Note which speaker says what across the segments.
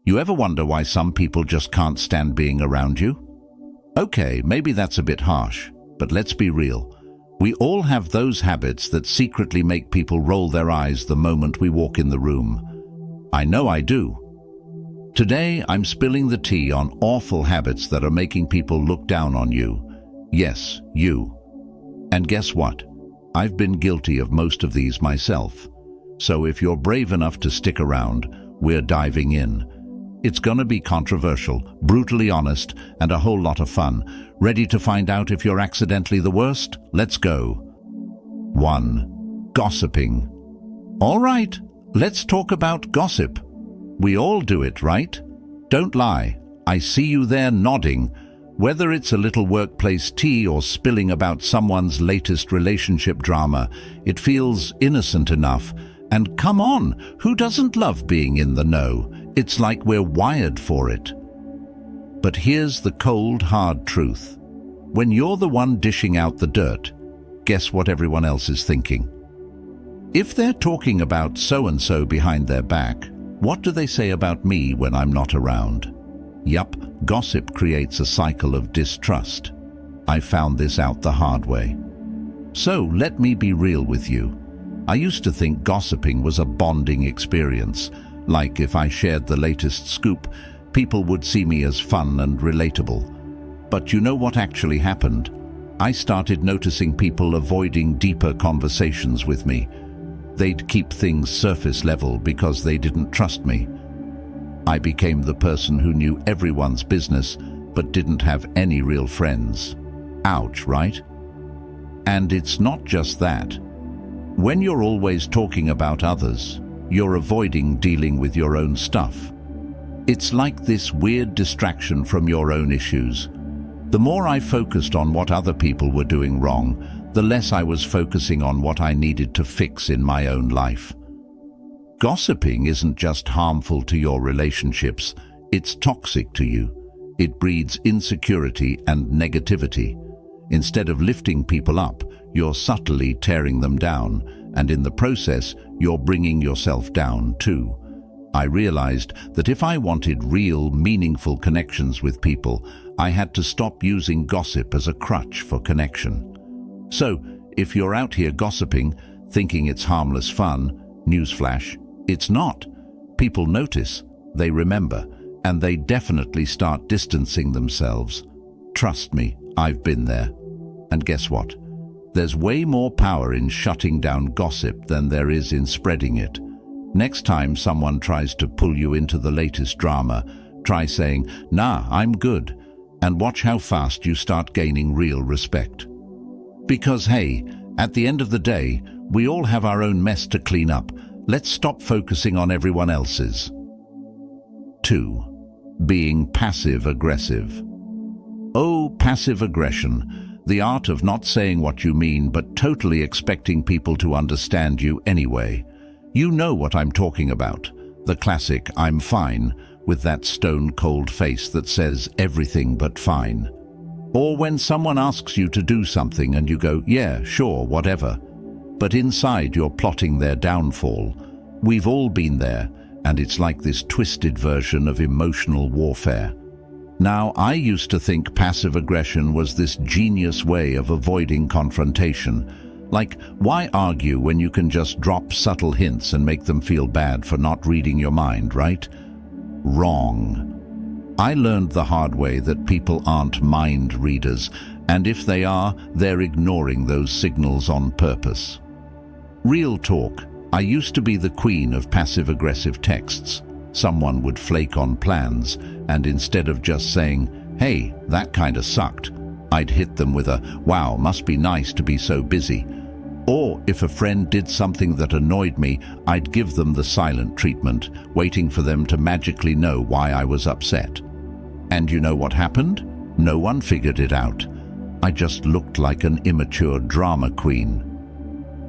Speaker 1: You ever wonder why some people just can't stand being around you? Okay, maybe that's a bit harsh, but let's be real. We all have those habits that secretly make people roll their eyes the moment we walk in the room. I know I do. Today, I'm spilling the tea on awful habits that are making people look down on you. Yes, you. And guess what? I've been guilty of most of these myself. So if you're brave enough to stick around, we're diving in. It's gonna be controversial, brutally honest, and a whole lot of fun. Ready to find out if you're accidentally the worst? Let's go. 1. Gossiping. All right, let's talk about gossip. We all do it, right? Don't lie. I see you there nodding. Whether it's a little workplace tea or spilling about someone's latest relationship drama, it feels innocent enough. And come on, who doesn't love being in the know? It's like we're wired for it. But here's the cold, hard truth. When you're the one dishing out the dirt, guess what everyone else is thinking? If they're talking about so-and-so behind their back, what do they say about me when I'm not around? Yup, gossip creates a cycle of distrust. I found this out the hard way. So let me be real with you. I used to think gossiping was a bonding experience. Like if I shared the latest scoop, people would see me as fun and relatable. But you know what actually happened? I started noticing people avoiding deeper conversations with me. They'd keep things surface level because they didn't trust me. I became the person who knew everyone's business but didn't have any real friends. Ouch, right? And it's not just that. When you're always talking about others, you're avoiding dealing with your own stuff. It's like this weird distraction from your own issues. The more I focused on what other people were doing wrong, the less I was focusing on what I needed to fix in my own life. Gossiping isn't just harmful to your relationships, it's toxic to you. It breeds insecurity and negativity. Instead of lifting people up, you're subtly tearing them down, and in the process, you're bringing yourself down too. I realized that if I wanted real, meaningful connections with people, I had to stop using gossip as a crutch for connection. So, if you're out here gossiping, thinking it's harmless fun, newsflash, it's not. People notice, they remember, and they definitely start distancing themselves. Trust me, I've been there. And guess what? There's way more power in shutting down gossip than there is in spreading it. Next time someone tries to pull you into the latest drama, try saying, "Nah, I'm good," and watch how fast you start gaining real respect. Because hey, at the end of the day, we all have our own mess to clean up. Let's stop focusing on everyone else's. 2. Being passive-aggressive. Oh, passive aggression, the art of not saying what you mean but totally expecting people to understand you anyway. You know what I'm talking about. The classic "I'm fine" with that stone-cold face that says everything but fine. Or when someone asks you to do something and you go, "Yeah, sure, whatever." But inside you're plotting their downfall. We've all been there, and it's like this twisted version of emotional warfare. Now, I used to think passive aggression was this genius way of avoiding confrontation. Like, why argue when you can just drop subtle hints and make them feel bad for not reading your mind, right? Wrong. I learned the hard way that people aren't mind readers, and if they are, they're ignoring those signals on purpose. Real talk, I used to be the queen of passive-aggressive texts. Someone would flake on plans, and instead of just saying, "Hey, that kinda sucked," I'd hit them with a, "Wow, must be nice to be so busy." Or if a friend did something that annoyed me, I'd give them the silent treatment, waiting for them to magically know why I was upset. And you know what happened? No one figured it out. I just looked like an immature drama queen.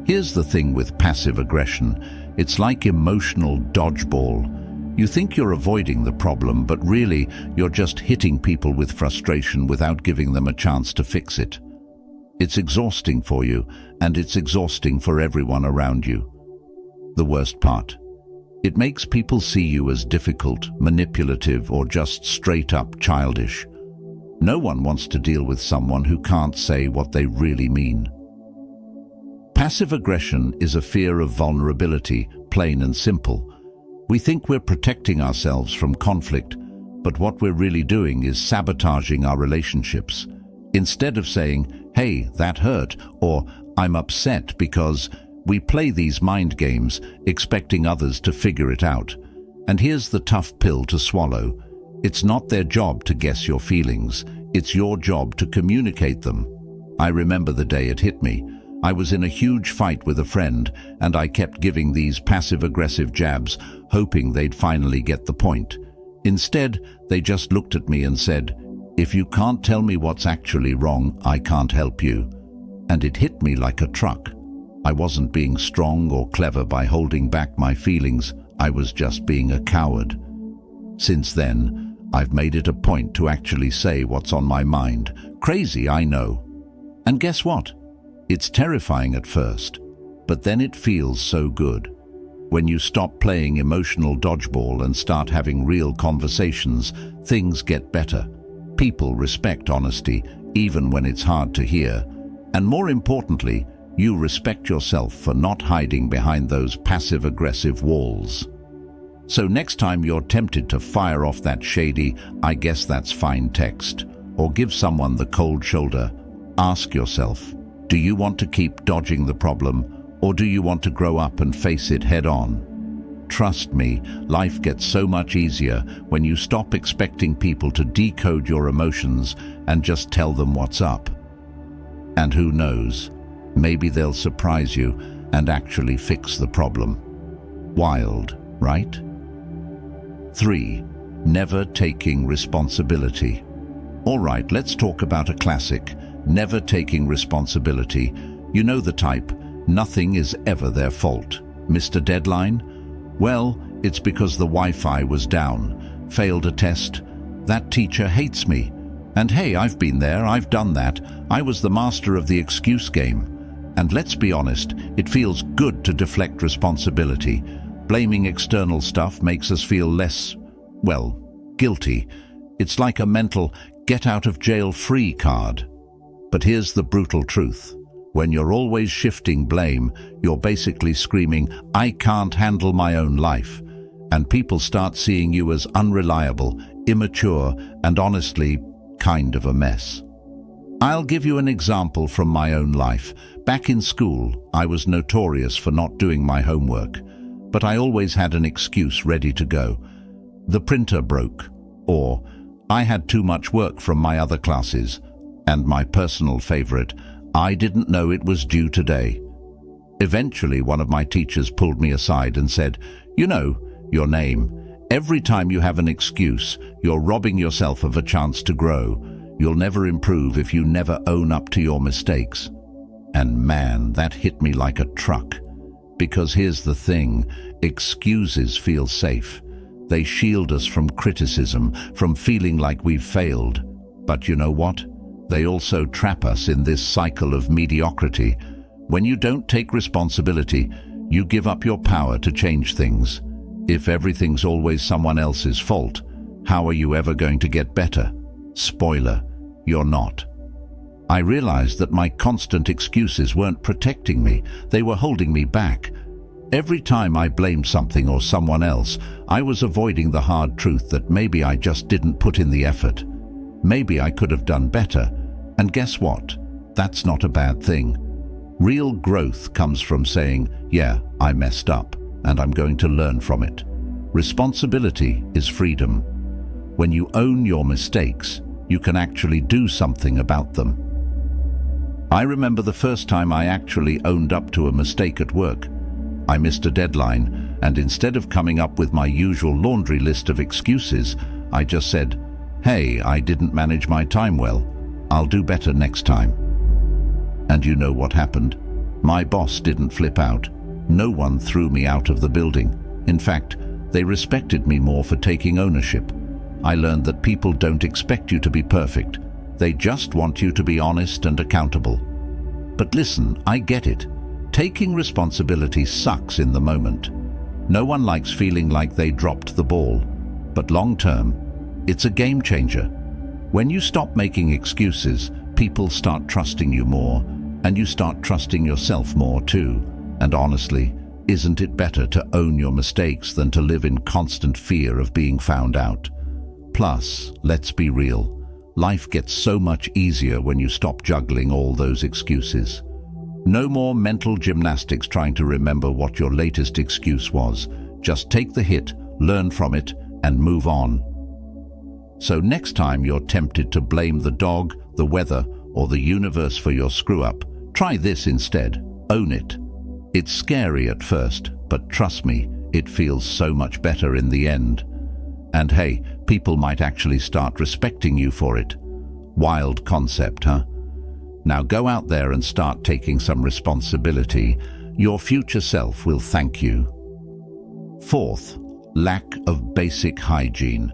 Speaker 1: Here's the thing with passive aggression. It's like emotional dodgeball. You think you're avoiding the problem, but really you're just hitting people with frustration without giving them a chance to fix it. It's exhausting for you, and it's exhausting for everyone around you. The worst part, It makes people see you as difficult, manipulative, or just straight up childish. No one wants to deal with someone who can't say what they really mean. Passive aggression is a fear of vulnerability, plain and simple. We think we're protecting ourselves from conflict, but what we're really doing is sabotaging our relationships. Instead of saying, "Hey, that hurt," or "I'm upset because," we play these mind games, expecting others to figure it out. And here's the tough pill to swallow. It's not their job to guess your feelings. It's your job to communicate them. I remember the day it hit me. I was in a huge fight with a friend, and I kept giving these passive-aggressive jabs, hoping they'd finally get the point. Instead, they just looked at me and said, "If you can't tell me what's actually wrong, I can't help you." And it hit me like a truck. I wasn't being strong or clever by holding back my feelings. I was just being a coward. Since then, I've made it a point to actually say what's on my mind. Crazy, I know. And guess what? It's terrifying at first, but then it feels so good. When you stop playing emotional dodgeball and start having real conversations, things get better. People respect honesty, even when it's hard to hear. And more importantly, you respect yourself for not hiding behind those passive-aggressive walls. So next time you're tempted to fire off that shady, "I guess that's fine" text, or give someone the cold shoulder, ask yourself, do you want to keep dodging the problem, or do you want to grow up and face it head-on? Trust me, life gets so much easier when you stop expecting people to decode your emotions and just tell them what's up. And who knows, maybe they'll surprise you and actually fix the problem. Wild, right? 3. Never taking responsibility. All right, let's talk about a classic. Never taking responsibility. You know the type. Nothing is ever their fault. Mr. Deadline? Well, it's because the Wi-Fi was down. Failed a test. That teacher hates me. And hey, I've been there, I've done that. I was the master of the excuse game. And let's be honest, it feels good to deflect responsibility. Blaming external stuff makes us feel less, well, guilty. It's like a mental get-out-of-jail-free card. But here's the brutal truth. When you're always shifting blame, you're basically screaming, "I can't handle my own life." And people start seeing you as unreliable, immature, and honestly, kind of a mess. I'll give you an example from my own life. Back in school, I was notorious for not doing my homework, but I always had an excuse ready to go. The printer broke, or I had too much work from my other classes, and my personal favorite, I didn't know it was due today. Eventually, one of my teachers pulled me aside and said, "You know, your name. Every time you have an excuse, you're robbing yourself of a chance to grow. You'll never improve if you never own up to your mistakes." And man, that hit me like a truck. Because here's the thing, excuses feel safe. They shield us from criticism, from feeling like we've failed. But you know what? They also trap us in this cycle of mediocrity. When you don't take responsibility, you give up your power to change things. If everything's always someone else's fault, how are you ever going to get better? Spoiler, you're not. I realized that my constant excuses weren't protecting me, they were holding me back. Every time I blamed something or someone else, I was avoiding the hard truth that maybe I just didn't put in the effort. Maybe I could have done better. And guess what? That's not a bad thing. Real growth comes from saying, "Yeah, I messed up, and I'm going to learn from it." Responsibility is freedom. When you own your mistakes, you can actually do something about them. I remember the first time I actually owned up to a mistake at work. I missed a deadline, and instead of coming up with my usual laundry list of excuses, I just said, "Hey, I didn't manage my time well. I'll do better next time." And you know what happened? My boss didn't flip out. No one threw me out of the building. In fact, they respected me more for taking ownership. I learned that people don't expect you to be perfect. They just want you to be honest and accountable. But listen, I get it. Taking responsibility sucks in the moment. No one likes feeling like they dropped the ball, but long term, it's a game changer. When you stop making excuses, people start trusting you more, and you start trusting yourself more too. And honestly, isn't it better to own your mistakes than to live in constant fear of being found out? Plus, let's be real, life gets so much easier when you stop juggling all those excuses. No more mental gymnastics trying to remember what your latest excuse was. Just take the hit, learn from it, and move on. So next time you're tempted to blame the dog, the weather, or the universe for your screw-up, try this instead. Own it. It's scary at first, but trust me, it feels so much better in the end. And hey, people might actually start respecting you for it. Wild concept, huh? Now go out there and start taking some responsibility. Your future self will thank you. Fourth, lack of basic hygiene.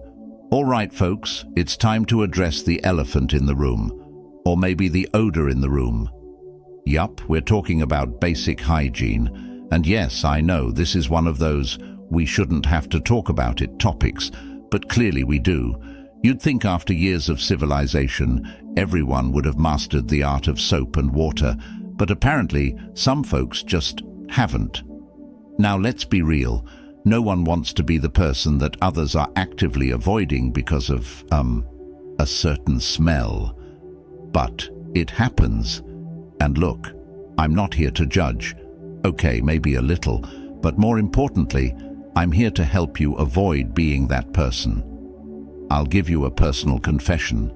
Speaker 1: All right, folks, it's time to address the elephant in the room, or maybe the odor in the room. Yup, we're talking about basic hygiene. And yes, I know this is one of those we shouldn't have to talk about it topics, but clearly we do. You'd think after years of civilization, everyone would have mastered the art of soap and water, but apparently some folks just haven't. Now let's be real. No one wants to be the person that others are actively avoiding because of, a certain smell. But it happens. And look, I'm not here to judge. Okay, maybe a little, but more importantly, I'm here to help you avoid being that person. I'll give you a personal confession.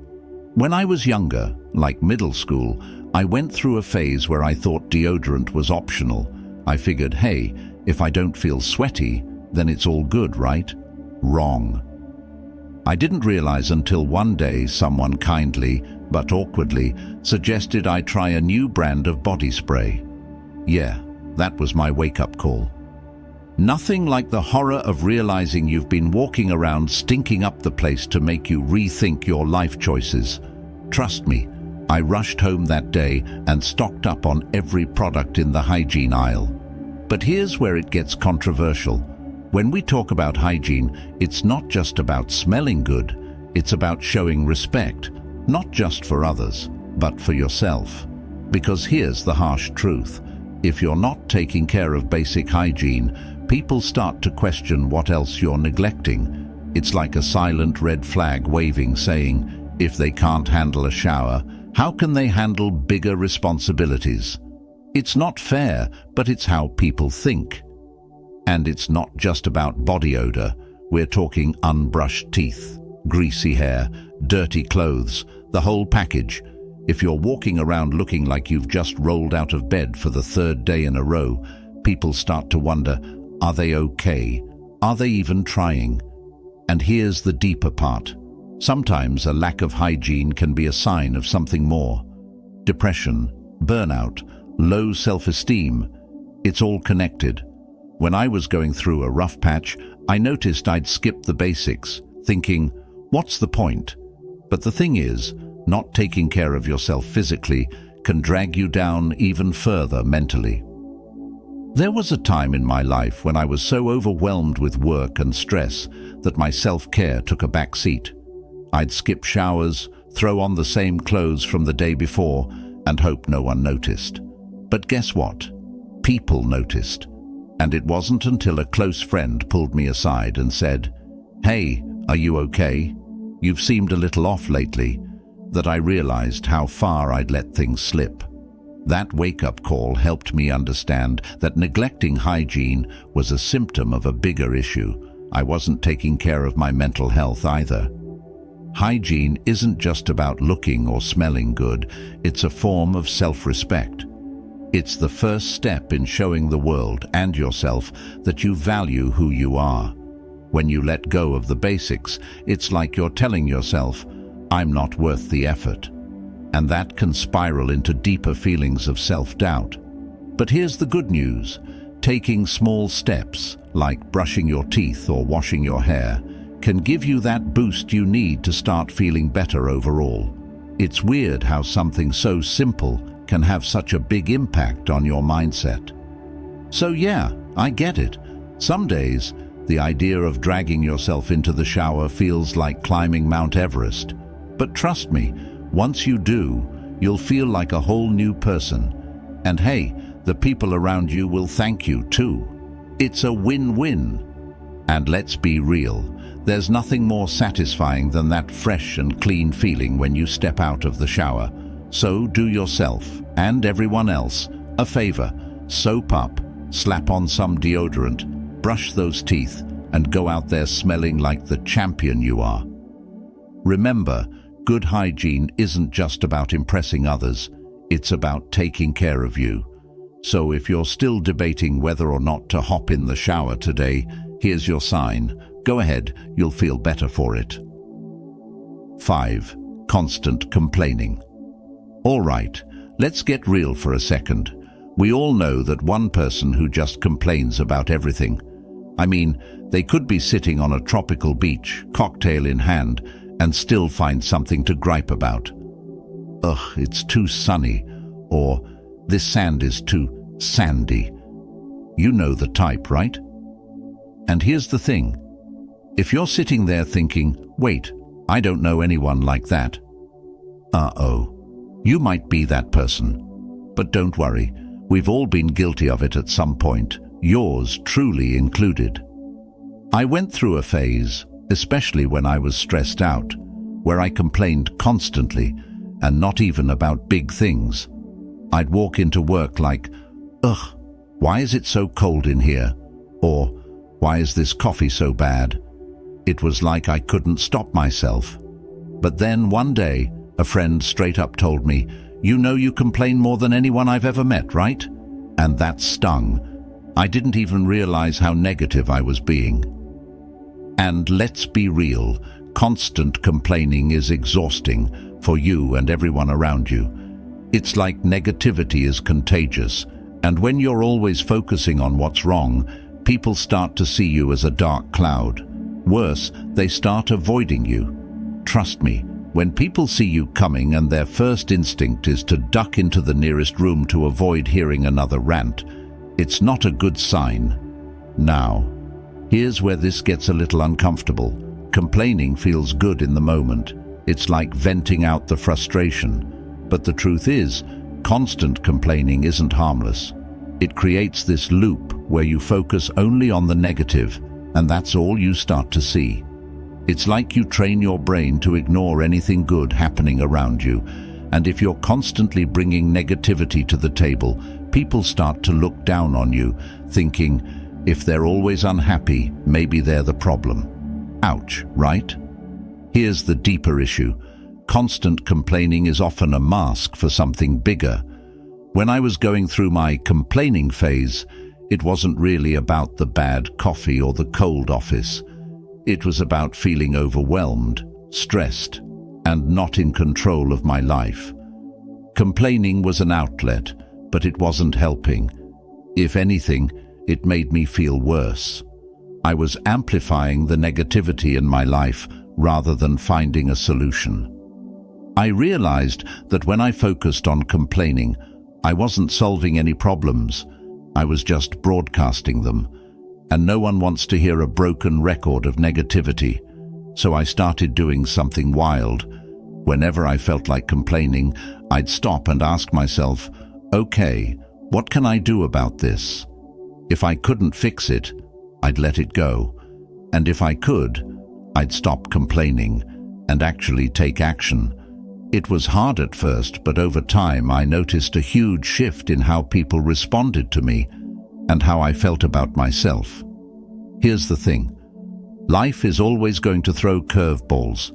Speaker 1: When I was younger, like middle school, I went through a phase where I thought deodorant was optional. I figured, hey, if I don't feel sweaty, then it's all good, right? Wrong. I didn't realize until one day someone kindly, but awkwardly, suggested I try a new brand of body spray. Yeah, that was my wake-up call. Nothing like the horror of realizing you've been walking around stinking up the place to make you rethink your life choices. Trust me, I rushed home that day and stocked up on every product in the hygiene aisle. But here's where it gets controversial. When we talk about hygiene, it's not just about smelling good, it's about showing respect, not just for others, but for yourself. Because here's the harsh truth. If you're not taking care of basic hygiene, people start to question what else you're neglecting. It's like a silent red flag waving, saying, if they can't handle a shower, how can they handle bigger responsibilities? It's not fair, but it's how people think. And it's not just about body odor. We're talking unbrushed teeth, greasy hair, dirty clothes, the whole package. If you're walking around looking like you've just rolled out of bed for the third day in a row, people start to wonder, are they okay? Are they even trying? And here's the deeper part. Sometimes a lack of hygiene can be a sign of something more. Depression, burnout, low self-esteem. It's all connected. When I was going through a rough patch, I noticed I'd skipped the basics, thinking, what's the point? But the thing is, not taking care of yourself physically can drag you down even further mentally. There was a time in my life when I was so overwhelmed with work and stress that my self-care took a back seat. I'd skip showers, throw on the same clothes from the day before, and hope no one noticed. But guess what? People noticed. And it wasn't until a close friend pulled me aside and said, "Hey, are you okay? You've seemed a little off lately," that I realized how far I'd let things slip. That wake-up call helped me understand that neglecting hygiene was a symptom of a bigger issue. I wasn't taking care of my mental health either. Hygiene isn't just about looking or smelling good, it's a form of self-respect. It's the first step in showing the world and yourself that you value who you are. When you let go of the basics, it's like you're telling yourself, "I'm not worth the effort." And that can spiral into deeper feelings of self-doubt. But here's the good news. Taking small steps, like brushing your teeth or washing your hair, can give you that boost you need to start feeling better overall. It's weird how something so simple can have such a big impact on your mindset. So yeah, I get it. Some days, the idea of dragging yourself into the shower feels like climbing Mount Everest. But trust me, once you do, you'll feel like a whole new person. And hey, the people around you will thank you too. It's a win-win. And let's be real, there's nothing more satisfying than that fresh and clean feeling when you step out of the shower. So do yourself, and everyone else, a favor. Soap up, slap on some deodorant, brush those teeth, and go out there smelling like the champion you are. Remember, good hygiene isn't just about impressing others, it's about taking care of you. So if you're still debating whether or not to hop in the shower today, here's your sign. Go ahead, you'll feel better for it. 5. Constant complaining. All right, let's get real for a second. We all know that one person who just complains about everything. I mean, they could be sitting on a tropical beach, cocktail in hand, and still find something to gripe about. Ugh, it's too sunny, or this sand is too sandy. You know the type, right? And here's the thing. If you're sitting there thinking, wait, I don't know anyone like that. You might be that person. But don't worry, we've all been guilty of it at some point, yours truly included. I went through a phase, especially when I was stressed out, where I complained constantly, and not even about big things. I'd walk into work like, ugh, why is it so cold in here? Or, why is this coffee so bad? It was like I couldn't stop myself. But then one day, a friend straight up told me, you know you complain more than anyone I've ever met, right? And that stung. I didn't even realize how negative I was being. And let's be real, constant complaining is exhausting for you and everyone around you. It's like negativity is contagious, and when you're always focusing on what's wrong, people start to see you as a dark cloud. Worse, they start avoiding you. Trust me, when people see you coming and their first instinct is to duck into the nearest room to avoid hearing another rant, it's not a good sign. Now, here's where this gets a little uncomfortable. Complaining feels good in the moment. It's like venting out the frustration. But the truth is, constant complaining isn't harmless. It creates this loop where you focus only on the negative, and that's all you start to see. It's like you train your brain to ignore anything good happening around you, and if you're constantly bringing negativity to the table, people start to look down on you, thinking, if they're always unhappy, maybe they're the problem. Ouch, right? Here's the deeper issue. Constant complaining is often a mask for something bigger. When I was going through my complaining phase, it wasn't really about the bad coffee or the cold office. It was about feeling overwhelmed, stressed, and not in control of my life. Complaining was an outlet, but it wasn't helping. If anything, it made me feel worse. I was amplifying the negativity in my life rather than finding a solution. I realized that when I focused on complaining, I wasn't solving any problems. I was just broadcasting them. And no one wants to hear a broken record of negativity. So I started doing something wild. Whenever I felt like complaining, I'd stop and ask myself, okay, what can I do about this? If I couldn't fix it, I'd let it go. And if I could, I'd stop complaining and actually take action. It was hard at first, but over time I noticed a huge shift in how people responded to me and how I felt about myself. Here's the thing. Life is always going to throw curveballs.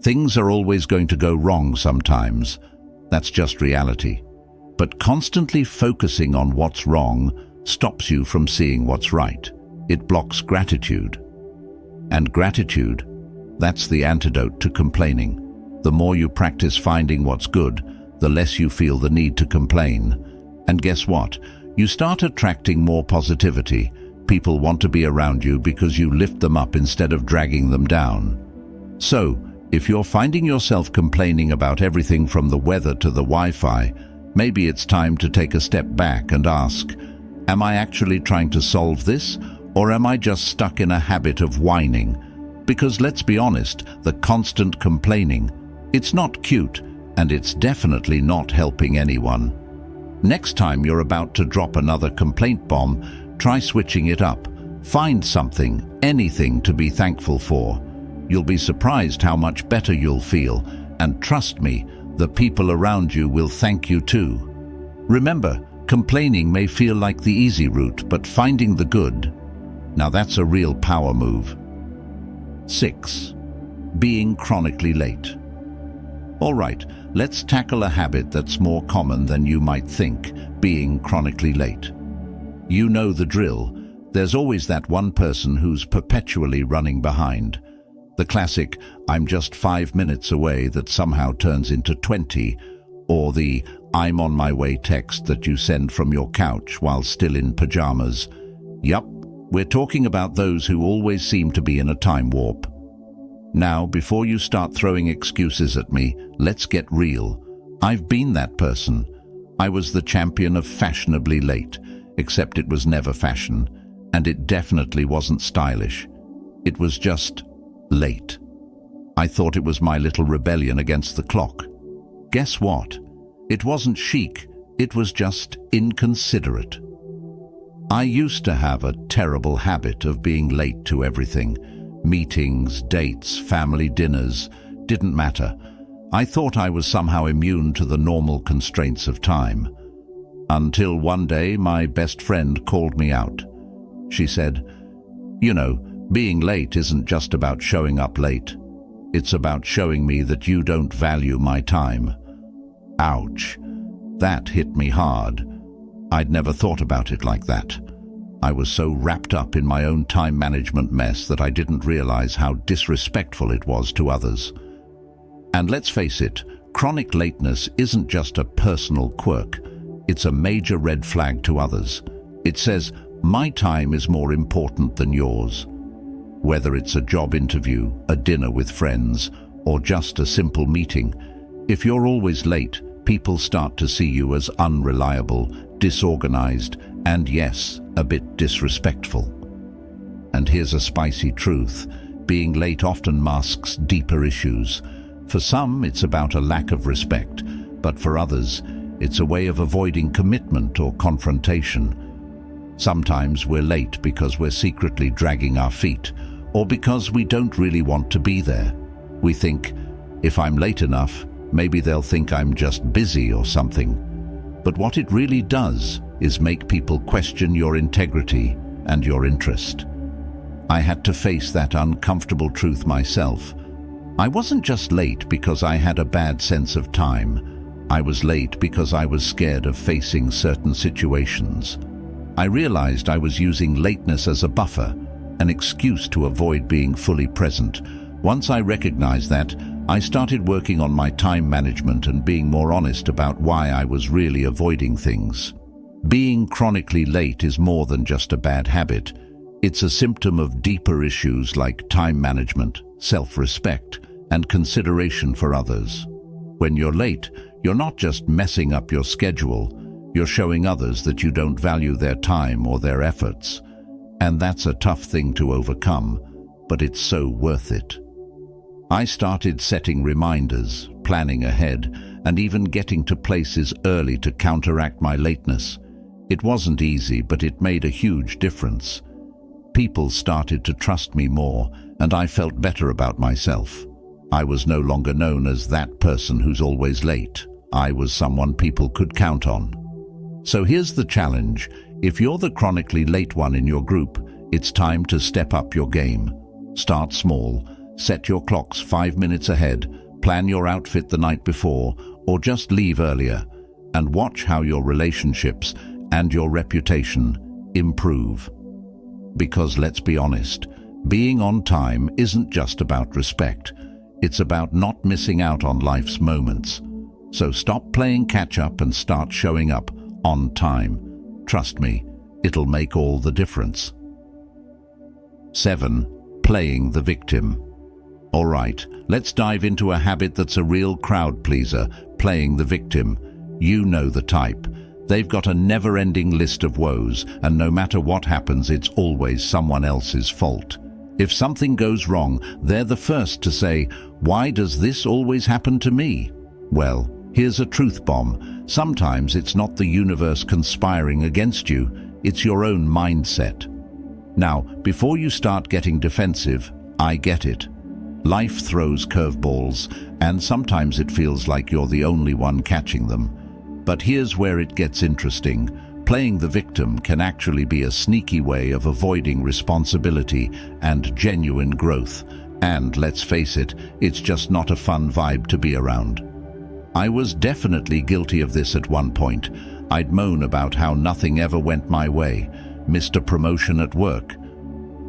Speaker 1: Things are always going to go wrong sometimes. That's just reality. But constantly focusing on what's wrong stops you from seeing what's right. It blocks gratitude. And gratitude, that's the antidote to complaining. The more you practice finding what's good, the less you feel the need to complain. And guess what? You start attracting more positivity. People want to be around you because you lift them up instead of dragging them down. So, if you're finding yourself complaining about everything from the weather to the Wi-Fi, maybe it's time to take a step back and ask, am I actually trying to solve this, Or am I just stuck in a habit of whining? Because let's be honest, the constant complaining, it's not cute, and it's definitely not helping anyone. Next time you're about to drop another complaint bomb, try switching it up. Find something, anything to be thankful for. You'll be surprised how much better you'll feel, and trust me, the people around you will thank you too. Remember, complaining may feel like the easy route, but finding the good, now that's a real power move. 6. Being chronically late. All right, let's tackle a habit that's more common than you might think, being chronically late. You know the drill. There's always that one person who's perpetually running behind. The classic, "I'm just 5 minutes away," that somehow turns into 20, or the "I'm on my way" text that you send from your couch while still in pajamas. Yup, we're talking about those who always seem to be in a time warp. Now, before you start throwing excuses at me, let's get real. I've been that person. I was the champion of fashionably late, except it was never fashion, and it definitely wasn't stylish. It was just late. I thought it was my little rebellion against the clock. Guess what? It wasn't chic, it was just inconsiderate. I used to have a terrible habit of being late to everything. Meetings, dates, family dinners, didn't matter. I thought I was somehow immune to the normal constraints of time. Until one day my best friend called me out. She said, "You know, being late isn't just about showing up late. It's about showing me that you don't value my time." Ouch. That hit me hard. I'd never thought about it like that. I was so wrapped up in my own time management mess that I didn't realize how disrespectful it was to others. And let's face it, chronic lateness isn't just a personal quirk. It's a major red flag to others. It says, my time is more important than yours. Whether it's a job interview, a dinner with friends, or just a simple meeting, if you're always late, people start to see you as unreliable, disorganized, and yes, a bit disrespectful. And here's a spicy truth. Being late often masks deeper issues. For some, it's about a lack of respect, but for others, it's a way of avoiding commitment or confrontation. Sometimes we're late because we're secretly dragging our feet, or because we don't really want to be there. We think, if I'm late enough, maybe they'll think I'm just busy or something. But what it really does is make people question your integrity and your interest. I had to face that uncomfortable truth myself. I wasn't just late because I had a bad sense of time. I was late because I was scared of facing certain situations. I realized I was using lateness as a buffer, an excuse to avoid being fully present. Once I recognized that, I started working on my time management and being more honest about why I was really avoiding things. Being chronically late is more than just a bad habit. It's a symptom of deeper issues like time management, self-respect, and consideration for others. When you're late, you're not just messing up your schedule, you're showing others that you don't value their time or their efforts. And that's a tough thing to overcome, but it's so worth it. I started setting reminders, planning ahead, and even getting to places early to counteract my lateness. It wasn't easy, but it made a huge difference. People started to trust me more, and I felt better about myself. I was no longer known as that person who's always late. I was someone people could count on. So here's the challenge. If you're the chronically late one in your group, it's time to step up your game. Start small. Set your clocks 5 minutes ahead, plan your outfit the night before, or just leave earlier, and watch how your relationships and your reputation improve. Because let's be honest, being on time isn't just about respect. It's about not missing out on life's moments. So stop playing catch-up and start showing up on time. Trust me, it'll make all the difference. 7. Playing the victim. All right, let's dive into a habit that's a real crowd pleaser, playing the victim. You know the type. They've got a never-ending list of woes, and no matter what happens, it's always someone else's fault. If something goes wrong, they're the first to say, "Why does this always happen to me?" Well, here's a truth bomb. Sometimes it's not the universe conspiring against you, it's your own mindset. Now, before you start getting defensive, I get it. Life throws curveballs, and sometimes it feels like you're the only one catching them. But here's where it gets interesting. Playing the victim can actually be a sneaky way of avoiding responsibility and genuine growth. And let's face it, it's just not a fun vibe to be around. I was definitely guilty of this at one point. I'd moan about how nothing ever went my way, missed a promotion at work.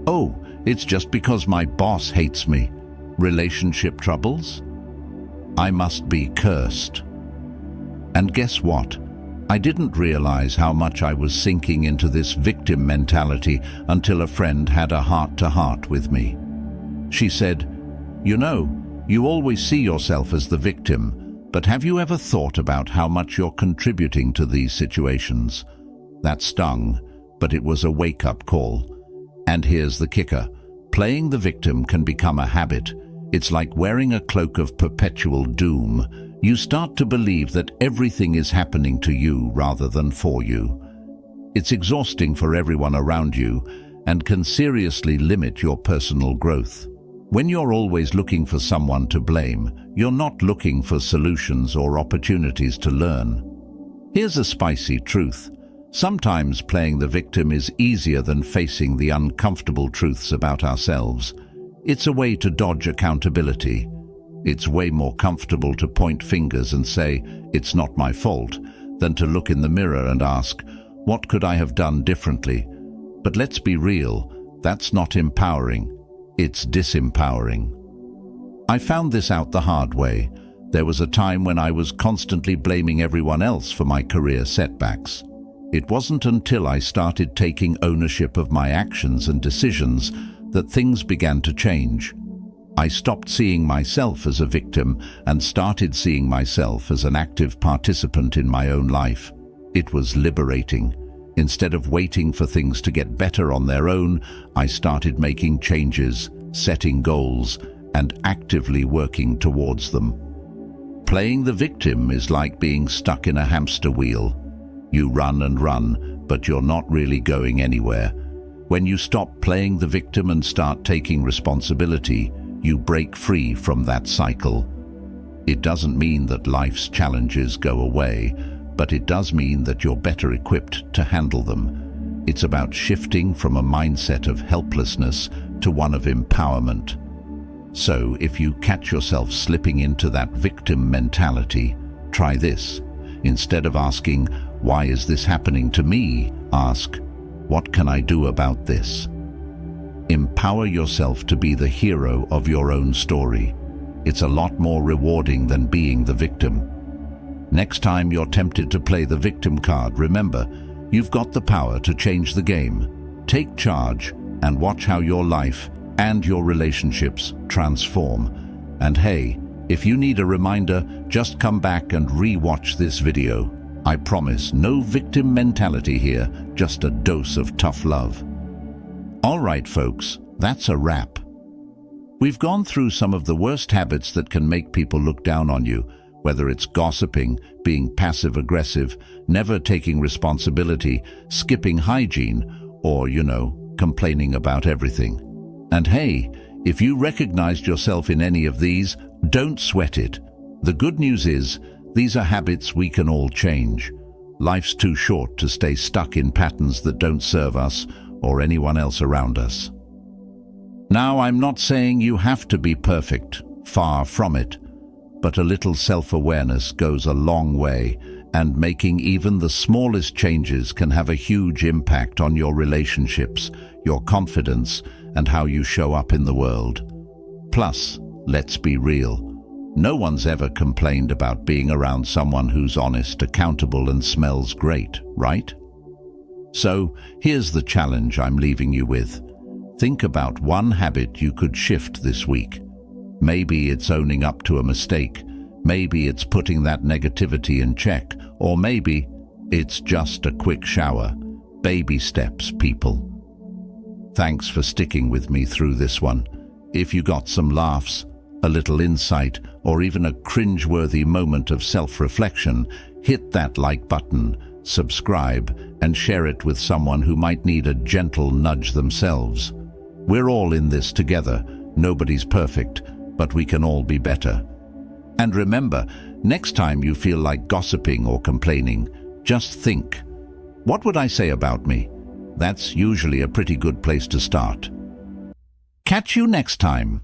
Speaker 1: Oh, it's just because my boss hates me. Relationship troubles? I must be cursed. And guess what? I didn't realize how much I was sinking into this victim mentality until a friend had a heart-to-heart with me. She said, "You know, you always see yourself as the victim, but have you ever thought about how much you're contributing to these situations?" That stung, but it was a wake-up call. And here's the kicker. Playing the victim can become a habit. It's like wearing a cloak of perpetual doom. You start to believe that everything is happening to you rather than for you. It's exhausting for everyone around you and can seriously limit your personal growth. When you're always looking for someone to blame, you're not looking for solutions or opportunities to learn. Here's a spicy truth. Sometimes playing the victim is easier than facing the uncomfortable truths about ourselves. It's a way to dodge accountability. It's way more comfortable to point fingers and say, "It's not my fault," than to look in the mirror and ask, "What could I have done differently?" But let's be real, that's not empowering. It's disempowering. I found this out the hard way. There was a time when I was constantly blaming everyone else for my career setbacks. It wasn't until I started taking ownership of my actions and decisions that things began to change. I stopped seeing myself as a victim and started seeing myself as an active participant in my own life. It was liberating. Instead of waiting for things to get better on their own, I started making changes, setting goals, and actively working towards them. Playing the victim is like being stuck in a hamster wheel. You run and run, but you're not really going anywhere. When you stop playing the victim and start taking responsibility, you break free from that cycle. It doesn't mean that life's challenges go away, but it does mean that you're better equipped to handle them. It's about shifting from a mindset of helplessness to one of empowerment. So if you catch yourself slipping into that victim mentality, try this. Instead of asking, "Why is this happening to me?" ask, "What can I do about this?" Empower yourself to be the hero of your own story. It's a lot more rewarding than being the victim. Next time you're tempted to play the victim card, remember, you've got the power to change the game. Take charge and watch how your life and your relationships transform. And hey, if you need a reminder, just come back and re-watch this video. I promise, no victim mentality here, just a dose of tough love. All right, folks, that's a wrap. We've gone through some of the worst habits that can make people look down on you, whether it's gossiping, being passive-aggressive, never taking responsibility, skipping hygiene, or, complaining about everything. And hey, if you recognized yourself in any of these, don't sweat it. The good news is, these are habits we can all change. Life's too short to stay stuck in patterns that don't serve us or anyone else around us. Now, I'm not saying you have to be perfect, far from it, but a little self-awareness goes a long way, and making even the smallest changes can have a huge impact on your relationships, your confidence, and how you show up in the world. Plus, let's be real. No one's ever complained about being around someone who's honest, accountable, and smells great, right? So, here's the challenge I'm leaving you with. Think about one habit you could shift this week. Maybe it's owning up to a mistake. Maybe it's putting that negativity in check. Or maybe It's just a quick shower. Baby steps, people. Thanks for sticking with me through this one. If you got some laughs, a little insight, or even a cringe-worthy moment of self-reflection, hit that like button, subscribe, and share it with someone who might need a gentle nudge themselves. We're all in this together. Nobody's perfect, but we can all be better. And remember, next time you feel like gossiping or complaining, just think, what would I say about me? That's usually a pretty good place to start. Catch you next time.